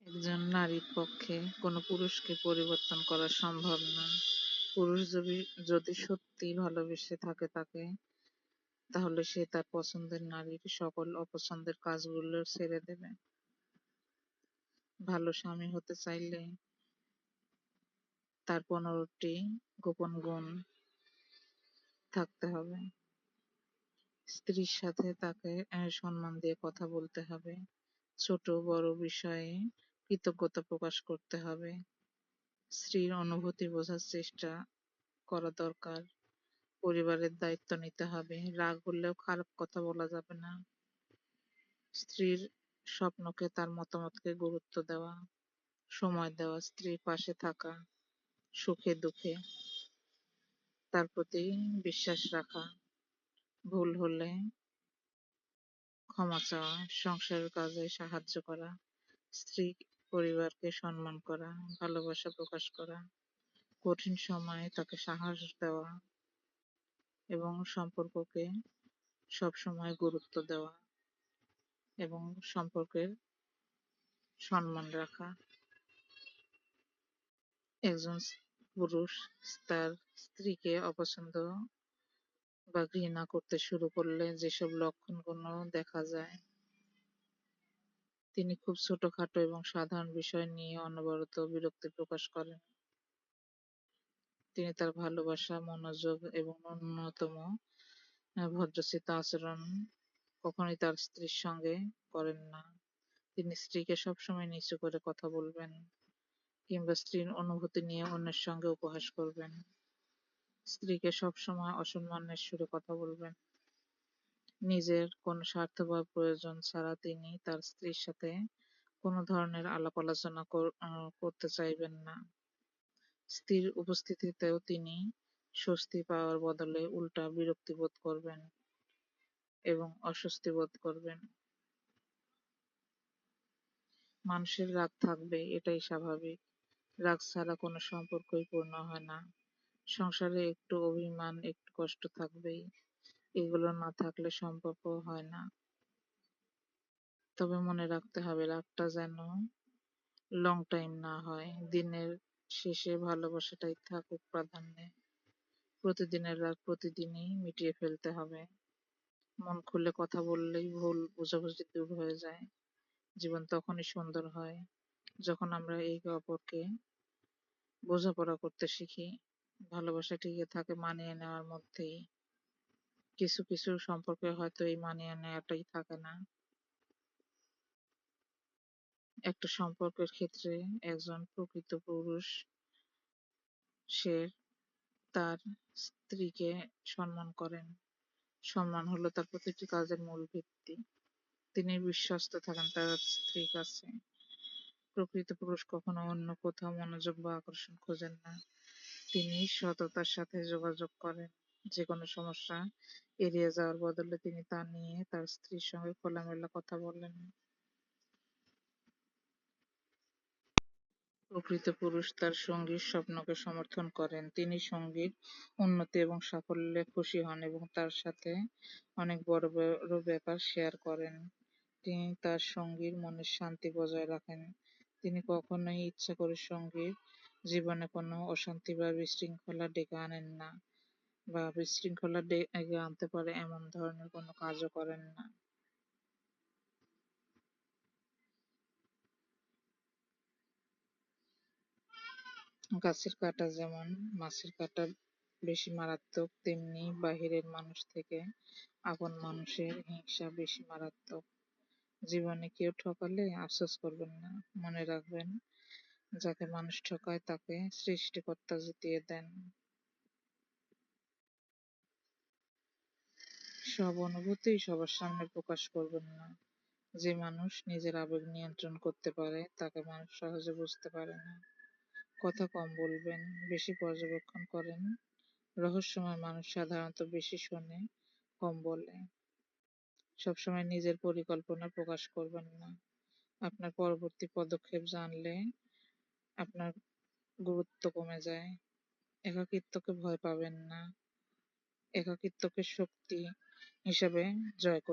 একজন নারীর পক্ষে কোনো পুরুষকে পরিবর্তন করা সম্ভব না। পুরুষ যদি সত্যিই ভালোবেসে থাকে তাকে, তাহলে সে তার পছন্দের নারীর সকল অপছন্দের কাজগুলো ছেড়ে দেবে। ভালো স্বামী হতে চাইলে তার 15টি গোপন গুণ থাকতে হবে। স্ত্রীর সাথে তাকে সম্মান দিয়ে কথা বলতে হবে। ছোট বড় বিষয়ে কৃতজ্ঞতা প্রকাশ করতে হবে। স্ত্রীর অনুভূতি বোঝার চেষ্টা করা দরকার। পরিবারের দায়িত্ব নিতে হবে। রাগ হলেও খারাপ কথা বলা যাবে না। স্ত্রীর স্বপ্নকে, তার মতামতকে গুরুত্ব দেওয়া, সময় দেওয়া, স্ত্রীর পাশে থাকা, সুখে দুঃখে তার প্রতি বিশ্বাস রাখা, ভুল হলে ক্ষমা চাওয়া, সংসারের কাজে সাহায্য করা, স্ত্রী পরিবারকে সম্মান করা, ভালোবাসা প্রকাশ করা, কঠিন সময়ে তাকে সাহস দেওয়া এবং সম্পর্ককে সবসময় গুরুত্ব দেওয়া এবং সম্পর্কের সম্মান রাখা। একজন পুরুষ তার স্ত্রীকে অপছন্দ বা ঘৃণা করতে শুরু করলে যেসব লক্ষণগুলো দেখা যায়, তিনি খুব ছোটখাটো এবং সাধারণ বিষয় নিয়ে অনবরত বিরক্তি প্রকাশ করেন। তিনি তার ভালোবাসা, মনোযোগ এবং ন্যূনতম ভদ্রচিত আচরণ কখনোই তার স্ত্রীর সঙ্গে করেন না। তিনি স্ত্রীকে সবসময় নিচু করে কথা বলবেন কিংবা স্ত্রীর অনুভূতি নিয়ে অন্যের সঙ্গে উপহাস করবেন। স্ত্রীকে সবসময় অসম্মানের সুরে কথা বলবেন। নিজের কোনো স্বার্থ বা প্রয়োজন ছাড়া তিনি তার স্ত্রীর সাথে কোনো ধরনের আলাপ আলোচনা করতে চাইবেন না। স্ত্রীর উপস্থিতিতেও তিনি স্বস্তি পাওয়ার বদলে উল্টা বিরক্তি বোধ করবেন এবং অস্বস্তি বোধ করবেন। মানুষের রাগ থাকবে, এটাই স্বাভাবিক। রাগ ছাড়া কোনো সম্পর্কই পূর্ণ হয় না। সংসারে একটু অভিমান, একটু কষ্ট থাকবেই। এগুলো না থাকলে সম্পর্ক হয় না। তবে মনে রাখতে হবে, রাগটা যেন লং টাইম না হয়। দিনের শেষে ভালোবাসাটাই থাকুক প্রাধান্যে। প্রতিদিনের রাগ প্রতিদিনই মিটিয়ে ফেলতে হবে। মন খুলে কথা বললেই ভুল বোঝাবুঝি দূর হয়ে যায়। জীবন তখনই সুন্দর হয় যখন আমরা একে অপরকে বোঝাপড়া করতে শিখি। ভালোবাসা টিকে থাকে মানিয়ে নেওয়ার মধ্যেই। কিছু কিছু সম্পর্কে হয়তো এই মানিয়ে নেওয়াটাই থাকে না। একটা সম্পর্কের ক্ষেত্রে একজন প্রকৃত পুরুষ সে তার স্ত্রীকে সম্মান করেন। সম্মান হলো তার প্রতিটি কাজের মূল ভিত্তি। তিনি বিশ্বস্ত থাকেন তার স্ত্রীর কাছে। প্রকৃত পুরুষ কখনো অন্য কোথাও মনোযোগ বা আকর্ষণ খোঁজেন না। তিনি সততার সাথে যোগাযোগ করেন। যেকোনো সমস্যা এড়িয়ে যাওয়ার বদলে তিনি তা নিয়ে তার স্ত্রীর সঙ্গে খোলামেলা কথা বলেন। প্রকৃত পুরুষ তার সঙ্গীর স্বপ্নকে সমর্থন করেন। তিনি সঙ্গীর উন্নতি এবং সাফল্যে খুশি হন এবং তার সাথে অনেক বড় বড় ব্যাপার শেয়ার করেন। তিনি তার সঙ্গীর মনের শান্তি বজায় রাখেন। তিনি কখনোই ইচ্ছা করে সঙ্গীর জীবনে কোনো অশান্তি বা বিশৃঙ্খলা ডেকে আনেন না বা বিশৃঙ্খলা ডেকে আনতে পারে এমন ধরনের কোনো কাজও করেন না। গাছের কাঁটা যেমন মাছের কাঁটা বেশি মারাত্মক, তেমনি বাহিরের মানুষ থেকে আপন মানুষের হিংসা বেশি মারাত্মক। জীবনে কেউ ঠকালে আফসোস করবেন না। মনে রাখবেন, যাকে মানুষ ঠকায় তাকে সৃষ্টিকর্তা জিতিয়ে দেন। সব অনুভূতি সবার সামনে প্রকাশ করবেন না। যে মানুষ নিজের আবেগ নিয়ন্ত্রণ করতে পারে তাকে মানুষ সহজে বুঝতে পারে না। কথা কম বলবেন, বেশি পর্যবেক্ষণ করেন। রহস্যময় মানুষ সাধারণত বেশি শোনে, কম বলে। সবসময় নিজের পরিকল্পনা প্রকাশ করবেন না। আপনার পরবর্তী পদক্ষেপ জানলে আপনার গুরুত্ব কমে যায়। একাকিত্বকে ভয় পাবেন না। একাকিত্বকে শক্তি হিসাবে জয় করুন।